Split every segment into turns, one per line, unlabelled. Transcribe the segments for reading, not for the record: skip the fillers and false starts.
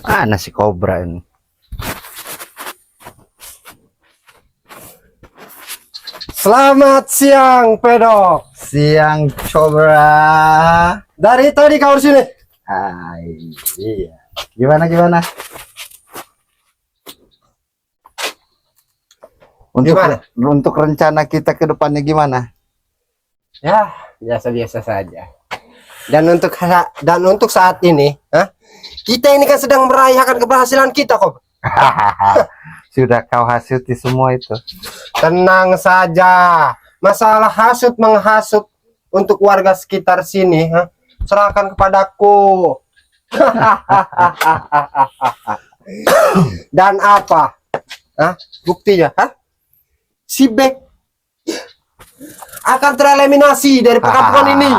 Mana si Kobra ini?
Selamat siang, Pedok.
Siang, Kobra.
Dari tadi kau di sini.
Iya. Gimana? Untuk rencana kita ke depannya gimana?
Ya, biasa-biasa saja. Dan untuk saat ini, kita ini kan sedang merayakan keberhasilan kita, kok.
Sudah kau hasuti semua itu.
Tenang saja. Masalah hasut menghasut untuk warga sekitar sini, serahkan kepadaku. Dan apa? Buktinya, si Bek akan tereliminasi dari perkampungan ini.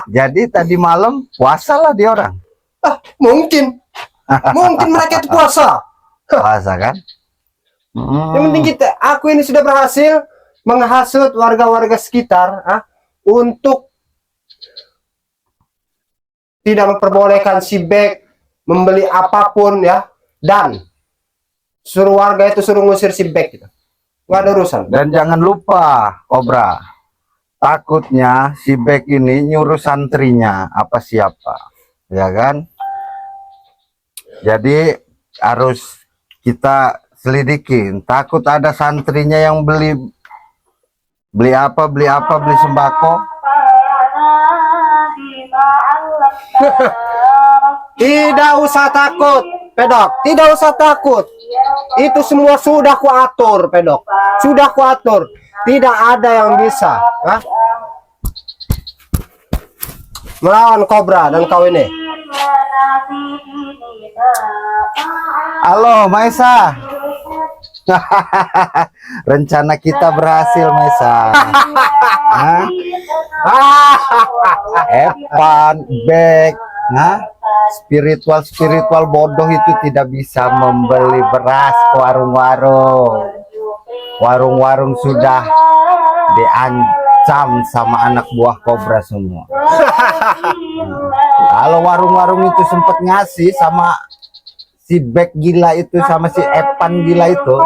Jadi tadi malam puasa lah dia orang.
Mungkin mereka itu puasa.
Puasa kan?
Yang penting aku ini sudah berhasil menghasut warga-warga sekitar untuk tidak memperbolehkan si Bek membeli apapun, ya, dan suruh warga itu suruh ngusir si Bek gitu. Gak ada urusan.
Dan jangan lupa, Kobra, takutnya si Bek ini nyuruh santrinya apa siapa, ya kan? Jadi harus kita selidikin. Takut ada santrinya yang beli sembako.
Tidak usah takut, Pedok. Tidak usah takut. Itu semua sudah kuatur, Pedok. Sudah kuatur. Tidak ada yang bisa melawan Kobra dan kau ini.
Halo, Maisa. Rencana kita berhasil, Maisa. Evan, Bek, spiritual bodoh itu tidak bisa membeli beras ke warung-warung. Warung-warung sudah diancam sama anak buah Kobra semua. Kalau warung-warung itu sempat ngasih sama si Bek gila itu sama si Evan gila itu,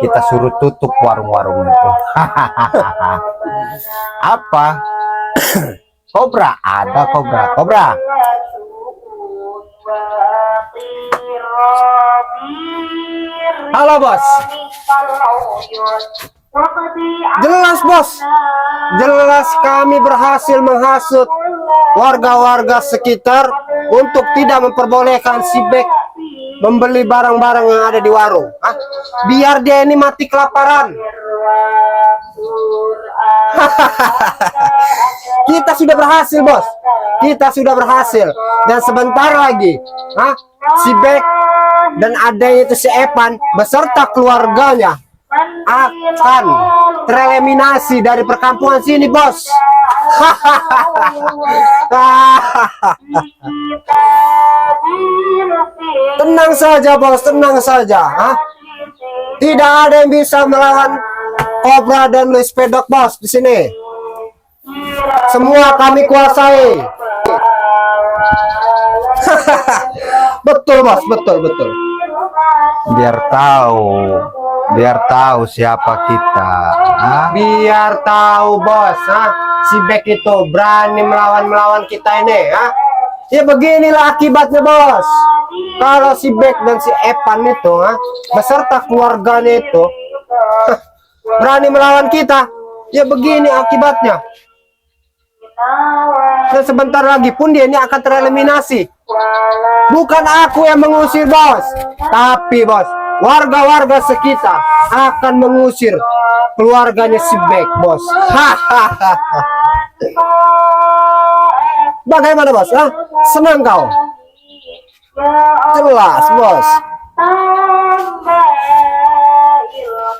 kita suruh tutup warung-warung itu. Apa? Kobra, ada Kobra.
Halo, Bos. Jelas, Bos. Jelas kami berhasil menghasut warga-warga sekitar untuk tidak memperbolehkan si Bek membeli barang-barang yang ada di warung. Biar dia ini mati kelaparan. Kita sudah berhasil, Bos. Kita sudah berhasil. Dan sebentar lagi si Bek dan adanya itu si Evan beserta keluarganya akan tereliminasi dari perkampungan sini, Bos. Tenang saja, Bos, tenang saja. Tidak ada yang bisa melawan Kobra dan Luis Pedok, Bos, di sini. Semua kami kuasai. Betul, Bos, betul.
Biar tahu siapa kita.
Biar tahu, Bos, si Bek itu berani melawan kita ini, Ya beginilah akibatnya, Bos. Kalau si Bek dan si Evan itu beserta keluarganya itu berani melawan kita, ya begini akibatnya. Dan sebentar lagi pun dia ini akan tereliminasi. Bukan aku yang mengusir, Bos, tapi, Bos, warga-warga sekitar akan mengusir keluarganya si Bek, Bos. Bagaimana, Bos? Senang kau? Jelas, Bos.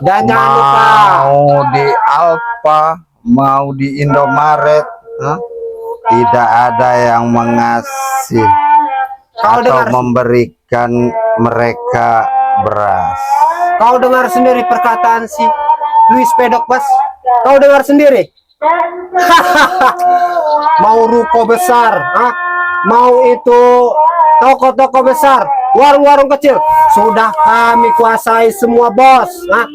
Dan jangan lupa,
mau di Alfa, mau di Indomaret, tidak ada yang mengasih atau memberikan mereka beras.
Kau dengar sendiri perkataan si Luis Pedok, Bos. Kau dengar sendiri. Mau ruko besar, mau itu toko-toko besar, warung-warung kecil, sudah kami kuasai semua, bos. Nah,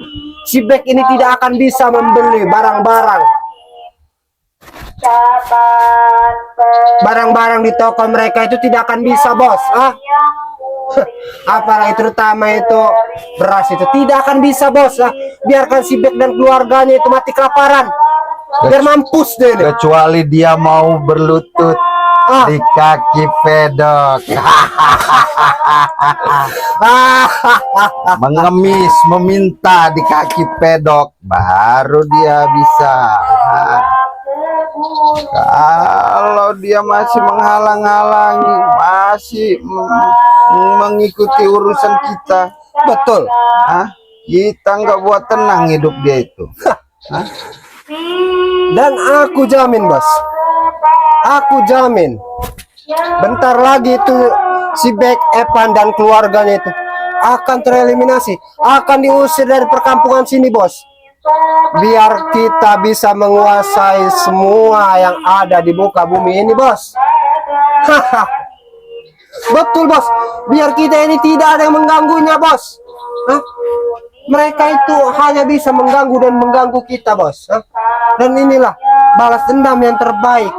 si Bek ini tidak akan bisa membeli barang-barang di toko mereka, itu tidak akan bisa, bos. Apalagi terutama itu beras, itu tidak akan bisa, bos. Biarkan si Bek dan keluarganya itu mati kelaparan, biar mampus deh.
Kecuali dia mau berlutut di kaki pedok. Mengemis, meminta di kaki pedok, baru dia bisa. Kalau dia masih menghalang-halangi, masih mengikuti urusan kita,
Betul.
kita nggak buat tenang hidup dia itu.
Dan aku jamin, bos, aku jamin bentar lagi itu si Bek, Epan dan keluarganya itu akan tereliminasi, akan diusir dari perkampungan sini, bos. Biar kita bisa menguasai semua yang ada di muka bumi ini, bos. Betul, bos. Biar kita ini tidak ada yang mengganggunya, bos. Mereka itu hanya bisa mengganggu dan mengganggu kita, bos. Dan inilah balas dendam yang terbaik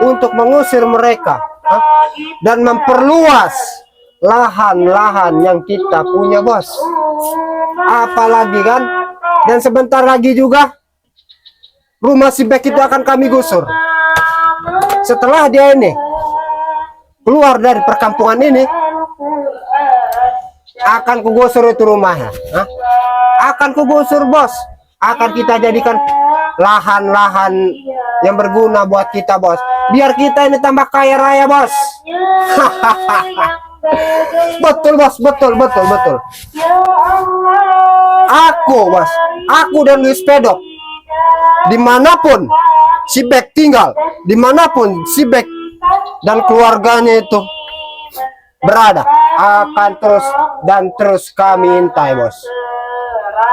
untuk mengusir mereka dan memperluas lahan-lahan yang kita punya, bos. Apalagi kan, dan sebentar lagi juga rumah si Bek itu akan kami gusur. Setelah dia ini keluar dari perkampungan ini, akan kugusur itu rumahnya. Akan kugusur, bos. Akan kita jadikan lahan-lahan yang berguna buat kita, bos. Biar kita ini tambah kaya raya, bos. Betul, bos. Betul. Bos, aku dan Luis Pedok, dimanapun si Bek tinggal, dimanapun si Bek dan keluarganya itu berada, akan terus kami intai, bos.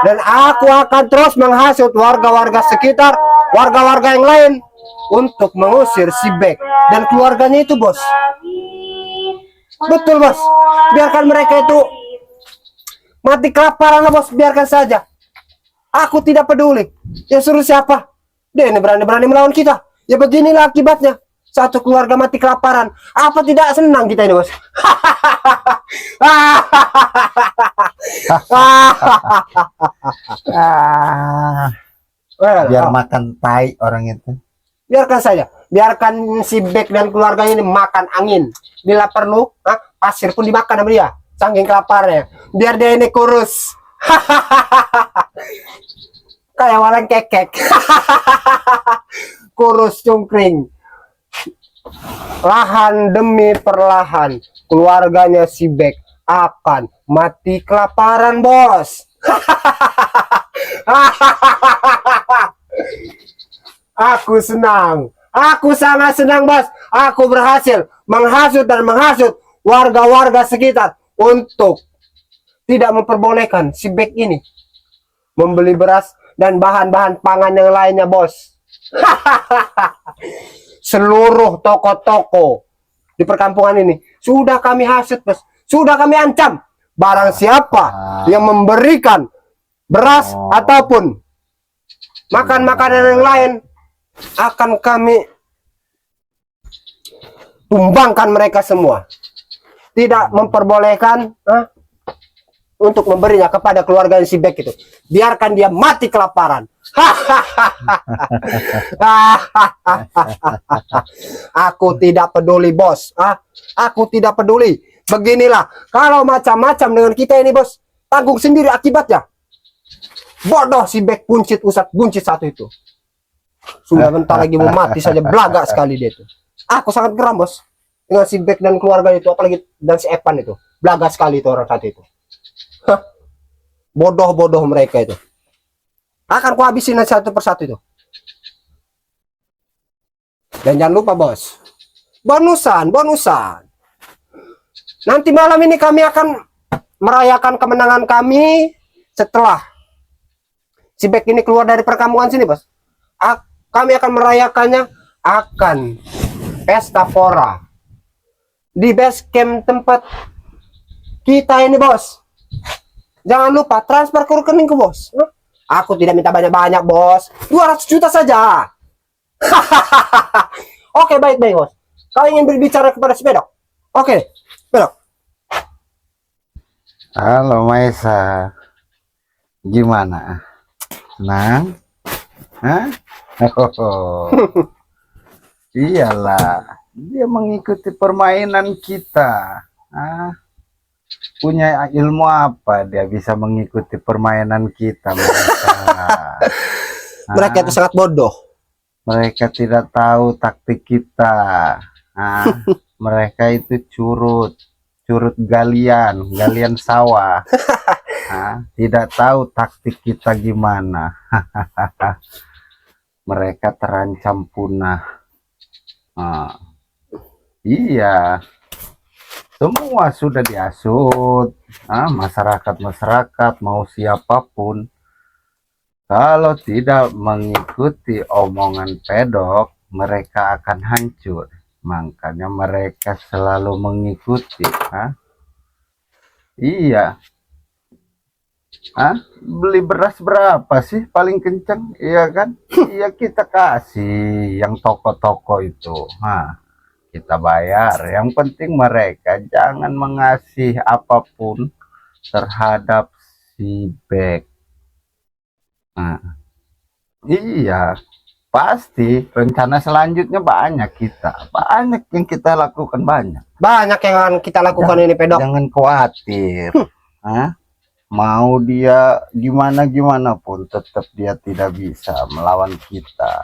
Dan aku akan terus menghasut warga-warga sekitar, warga-warga yang lain untuk mengusir si Bek dan keluarganya itu, bos. Betul, bos. Biarkan mereka itu mati kelaparan, bos. Biarkan saja. Aku tidak peduli. Ya suruh siapa? Dia ini berani-berani melawan kita. Ya beginilah akibatnya. Satu keluarga mati kelaparan. Apa tidak senang kita ini, bos?
Biar makan tai orang itu.
Biarkan saja. Biarkan si Bek dan keluarganya ini makan angin. Bila perlu, pasir pun dimakan sama dia. Saking kelaparannya. Biar dia ini kurus. Kayak orang kekek. Kurus cungkring. Lahan demi perlahan keluarganya si Bek akan mati kelaparan, bos. Aku senang. Aku sangat senang, bos. Aku berhasil menghasut dan menghasut warga-warga sekitar untuk tidak memperbolehkan si Bek ini membeli beras dan bahan-bahan pangan yang lainnya, bos. Seluruh toko-toko di perkampungan ini sudah kami hasut, bos. Sudah kami ancam. Barang siapa yang memberikan beras ataupun makan makanan yang lain, akan kami tumbangkan mereka semua. Tidak memperbolehkan untuk memberinya kepada keluarga si Bek itu. Biarkan dia mati kelaparan. Aku tidak peduli, bos. Aku tidak peduli. Beginilah, kalau macam-macam dengan kita ini, bos, tanggung sendiri akibatnya. Bodoh si Bek buncit, Ustadz buncit satu itu. Sudah bentar lagi mau mati saja, belaga sekali dia itu. Aku sangat geram, bos, dengan si Bek dan keluarga itu, apalagi dan si Epan itu. Belaga sekali itu orang satu itu. Bodoh-bodoh mereka itu. Akan ku habisin satu persatu itu. Dan jangan lupa, bos, bonusan. Nanti malam ini kami akan merayakan kemenangan kami setelah si Bek ini keluar dari perkampungan sini, bos. Kami akan merayakannya, akan pesta pora di base camp tempat kita ini, Bos. Jangan lupa transfer ke rekeningku, Bos. Hah? Aku tidak minta banyak-banyak, Bos. 200 juta saja. Oke, baik-baik, Bos. Kau ingin berbicara kepada si Pedok? Oke, Pedok.
Halo Maesa, gimana? Senang? Hah? Iyalah, dia mengikuti permainan kita. Ah, punya ilmu apa dia bisa mengikuti permainan kita?
Mereka itu sangat bodoh.
Mereka tidak tahu taktik kita. Ah, mereka itu curut galian sawah. Ah, tidak tahu taktik kita gimana. Mereka terancam punah. Ah, iya, semua sudah diasut. Masyarakat mau siapapun, kalau tidak mengikuti omongan Pedok, mereka akan hancur. Makanya mereka selalu mengikuti. Iya. Beli beras berapa sih paling kencang? Iya kan? Iya, kita kasih yang toko-toko itu. Kita bayar. Yang penting mereka jangan mengasih apapun terhadap si Bek. Iya, pasti rencana selanjutnya banyak yang kita lakukan banyak.
Banyak yang akan kita lakukan ini, Pedok.
Jangan khawatir. Mau dia gimana pun tetap dia tidak bisa melawan kita.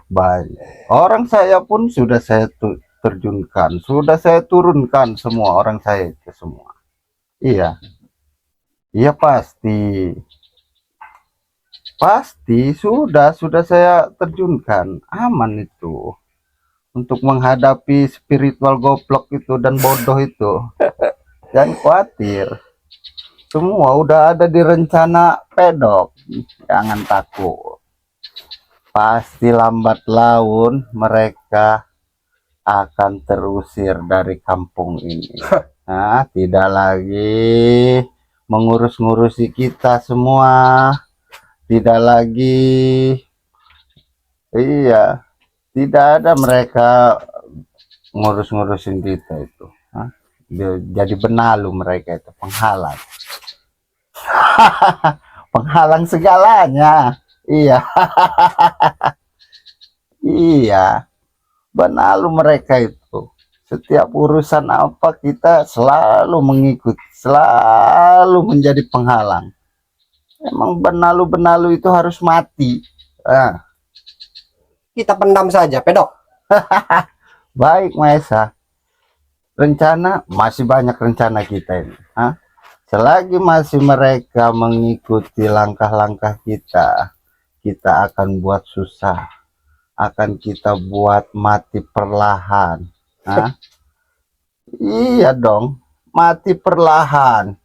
Banyak orang saya pun sudah saya terjunkan, sudah saya turunkan semua orang saya itu semua. Iya pasti sudah saya terjunkan. Aman itu untuk menghadapi spiritual goblok itu dan bodoh itu. Jangan khawatir, semua udah ada di rencana Pedok. Jangan takut, pasti lambat laun mereka akan terusir dari kampung ini. Tidak lagi mengurus-ngurusi kita semua, tidak lagi, iya, tidak ada mereka ngurus-ngurusin kita itu. Jadi benalu mereka itu, penghalang. Penghalang segalanya. Iya. Iya, benalu mereka itu. Setiap urusan apa kita selalu mengikuti, selalu menjadi penghalang. Emang benalu-benalu itu harus mati.
Kita pendam saja, Pedok.
Baik, Maesa. Rencana masih banyak rencana kita ini. Selagi masih mereka mengikuti langkah-langkah kita akan buat susah. Akan kita buat mati perlahan. Iya dong, mati perlahan.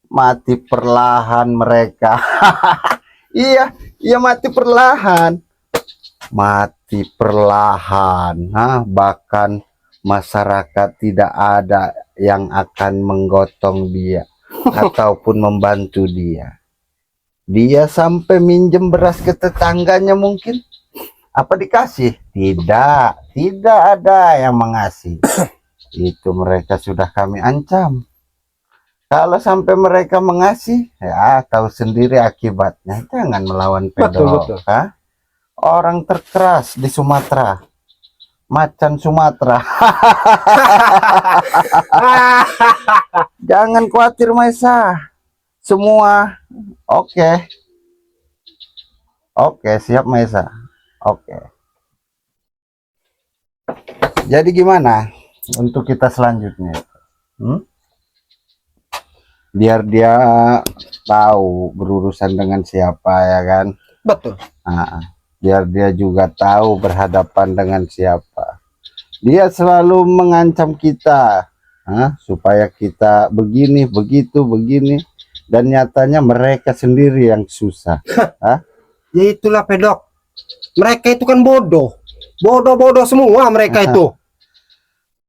Mati perlahan mereka. Iya mati perlahan. Mati perlahan. Bahkan masyarakat tidak ada yang akan menggotong dia ataupun membantu dia. Dia sampai minjem beras ke tetangganya mungkin. Apa dikasih? Tidak ada yang mengasih. Itu mereka sudah kami ancam. Kalau sampai mereka mengasih, ya tahu sendiri akibatnya. Jangan melawan Pedok.
Betul.
Orang terkeras di Sumatera, macan Sumatera. Jangan khawatir, Maesa. Semua oke. Siap, Maesa. Oke. Jadi gimana untuk kita selanjutnya? Biar dia tahu berurusan dengan siapa, ya kan?
Betul.
Biar dia juga tahu berhadapan dengan siapa. Dia selalu mengancam kita, supaya kita begini, begitu, begini, dan nyatanya mereka sendiri yang susah.
Ya itulah, Pedok. Mereka itu kan bodoh. Bodoh-bodoh semua mereka itu.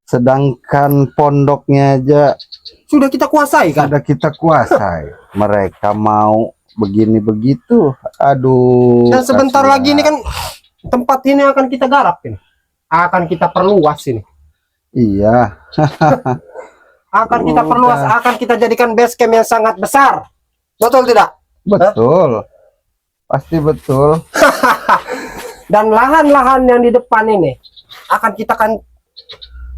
Sedangkan pondoknya aja
Sudah kita kuasai kan?
sudah kita kuasai. Mereka mau begini begitu. Aduh.
Dan sebentar
kasihan.
lagi ini kan tempat ini akan kita garap ini. Akan kita perluas ini.
Iya.
Akan kita perluas, akan kita jadikan base camp yang sangat besar. Betul tidak?
Betul. Pasti betul.
Dan lahan-lahan yang di depan ini akan kita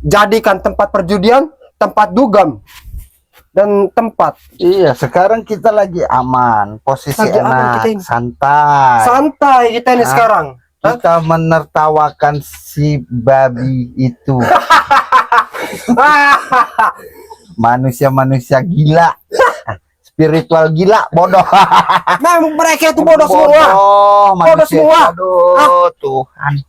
jadikan tempat perjudian, tempat dugem, dan tempat
Iya, sekarang kita lagi aman, posisi
Lagi aman
enak,
kita ini.
santai.
santai kita ini sekarang.
Kita menertawakan si babi itu, manusia-manusia gila, spiritual gila, bodoh.
Memang mereka itu bodoh semua.
manusia.
semua.
Aduh, Tuhan.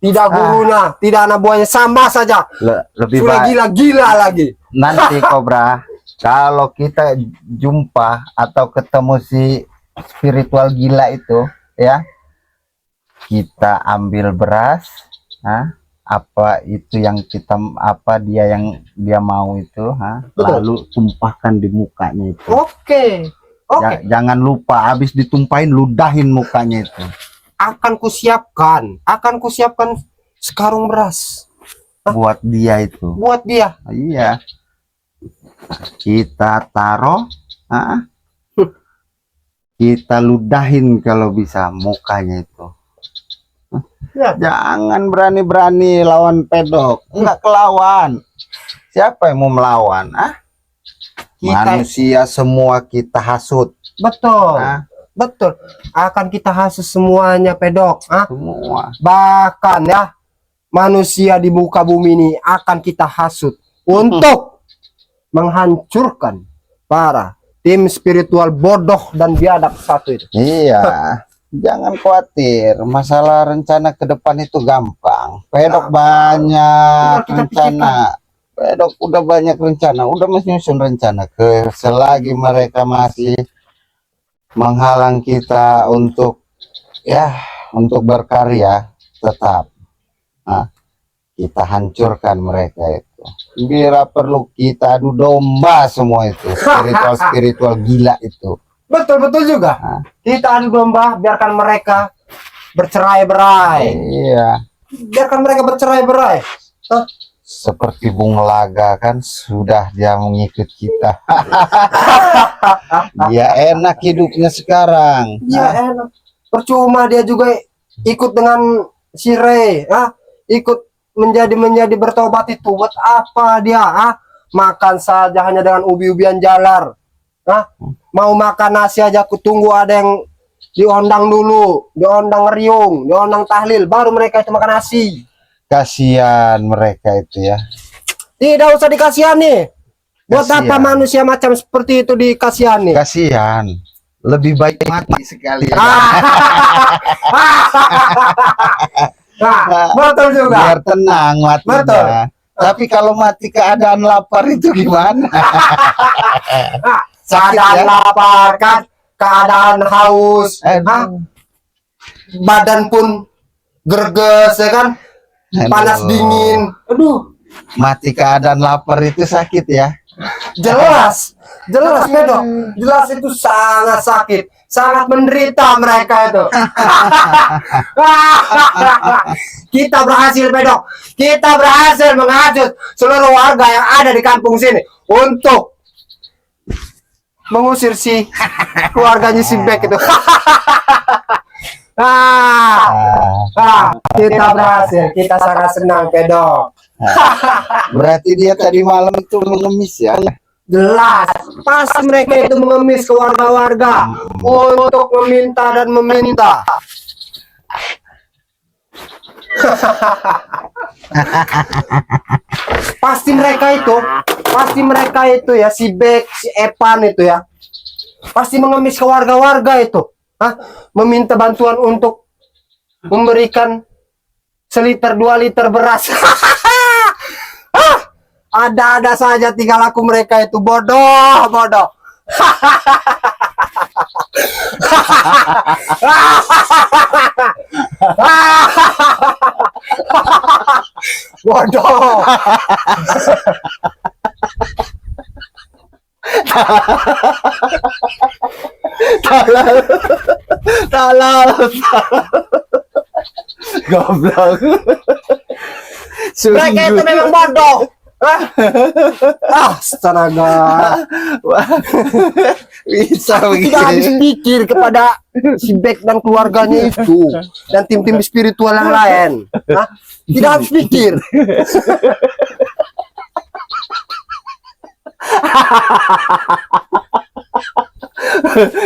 Tidak guruna, tidak anak buahnya, sama saja.
Lebih
Sudah
baik
gila-gila lagi.
nanti Kobra, kalau kita jumpa atau ketemu si spiritual gila itu, ya, kita ambil beras, apa itu yang kita, apa dia yang dia mau itu,
Betul.
lalu tumpahkan di mukanya itu.
Oke.
Jangan lupa, habis ditumpahin ludahin mukanya itu.
Akan kusiapkan sekarung beras
Buat dia itu.
buat dia.
Iya. Kita taruh, kita ludahin kalau bisa mukanya itu.
Ya.
Jangan berani-berani lawan pedok. Enggak kelawan. Siapa yang mau melawan? Manusia semua kita hasut.
Betul.
Hah?
Betul. Akan kita hasut semuanya pedok.
Semua.
Bahkan ya, manusia di muka bumi ini akan kita hasut untuk menghancurkan para tim spiritual bodoh dan biadab satu itu.
Iya. Jangan khawatir, masalah rencana ke depan itu gampang. Pedok banyak rencana. Pedok udah banyak rencana, udah masih nyusun rencana. Selagi mereka masih menghalang kita untuk untuk berkarya, tetap kita hancurkan mereka itu. Bila perlu kita adu domba semua itu, spiritual gila itu.
Betul juga. Kita adu domba, biarkan mereka bercerai-berai.
Iya.
Biarkan mereka bercerai-berai.
Seperti Bung Laga kan sudah dia mengikut kita. Dia enak hidupnya sekarang.
Dia enak. Percuma dia juga ikut dengan si Ray, ikut menjadi bertobat itu. Buat apa dia? Makan saja hanya dengan ubi-ubian jalar. Mau makan nasi aja aku tunggu ada yang diondang dulu, diondang riung, diondang tahlil, baru mereka itu makan nasi.
Kasihan mereka itu ya.
Tidak usah dikasihani. Buat
Kasihan.
apa manusia macam seperti itu dikasihani?
Kasihan. Lebih baik mati sekali.
Betul juga.
Biar tenang matinya.
Betul.
Tapi kalau mati keadaan lapar itu gimana? Sakit
Keadaan
ya?
lapar kan, keadaan haus, badan pun gerges ya kan, panas
Aduh.
dingin. Aduh,
Mati keadaan lapar itu sakit ya.
jelas pedok, jelas itu sangat sakit, sangat menderita mereka itu. Kita berhasil pedok, kita berhasil menghasut seluruh warga yang ada di kampung sini untuk mengusir si keluarganya si Beck itu. Kita berhasil, kita sangat senang pedok.
Berarti dia tadi malam itu mengemis ya.
Jelas, pasti mereka itu mengemis ke warga-warga untuk meminta dan meminta. Pasti mereka itu ya, si Beck, si Epan itu ya, pasti mengemis ke warga-warga itu, meminta bantuan untuk memberikan seliter 2 liter beras. Ada-ada saja tinggal aku mereka itu bodoh. Bodoh.
Tolol. Goblok.
Mereka itu memang bodoh. Astaga.
Wah, bisa
Aku tidak habis
begitu.
pikir kepada si Beck dan keluarganya itu dan tim-tim spiritual yang lain. Hah? Tidak habis pikir.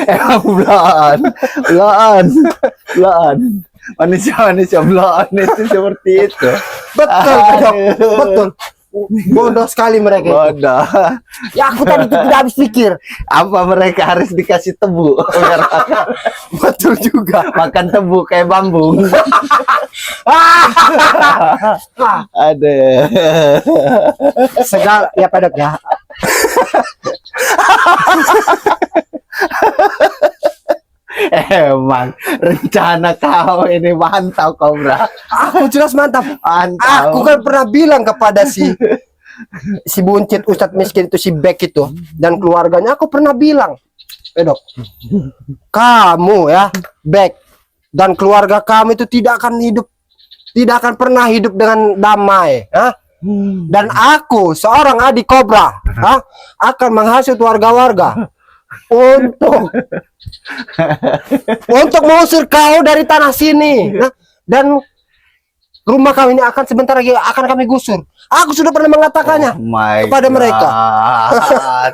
Emang belaan, belaan, belaan. Manusia-manusia belaan itu seperti itu.
Betul, Dok. Betul. Bodoh sekali mereka itu.
Bodoh.
Ya aku tadi tidak habis pikir.
Apa mereka harus dikasih tebu? Biar
Betul juga.
makan tebu kayak bambu. Ada.
Segala ya Pak Dok ya.
Emang rencana kau ini mantap, Kobra.
Aku jelas mantap.
Mantap.
Aku kan pernah bilang kepada si buncit Ustadz miskin itu si Beck itu dan keluarganya, aku pernah bilang, Dok, kamu ya Beck dan keluarga kamu itu tidak akan pernah hidup dengan damai, ha? Dan aku seorang adik kobra, ha? Akan menghasut warga-warga untuk mengusir kau dari tanah sini, ha? Dan rumah kami ini akan sebentar lagi akan kami gusur. Aku sudah pernah mengatakannya
My
kepada mereka.
God.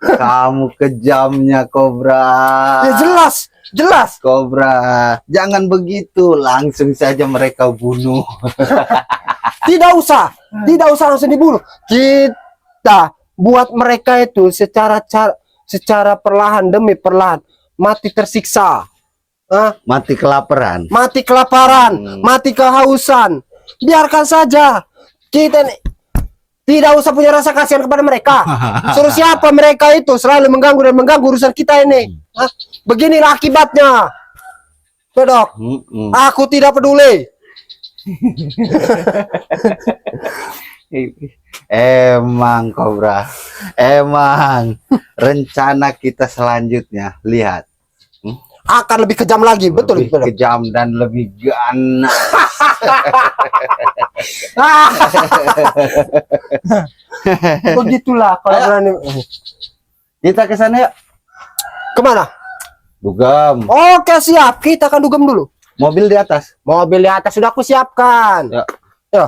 Kamu kejamnya, Kobra.
Ya jelas.
Kobra, jangan begitu, langsung saja mereka bunuh.
Tidak usah langsung dibunuh. Kita buat mereka itu secara perlahan demi perlahan mati tersiksa. Hah?
Mati kelaparan.
Mati kelaparan, mati kehausan. Biarkan saja. Kita nih tidak usah punya rasa kasihan kepada mereka. Suruh siapa mereka itu selalu mengganggu urusan kita ini. Hah? Beginilah akibatnya. Dok, aku tidak peduli.
Emang, Kobra, emang rencana kita selanjutnya, lihat,
Akan lebih kejam lagi, betul.
lebih kejam dan lebih ganas.
Begitulah kalau
Ayo.
berani.
Kita ke sana yuk.
Kemana?
Dugem,
Oke siap, kita akan dugem dulu.
mobil di atas.
Mobil di atas sudah aku siapkan.
Ya.
Ya.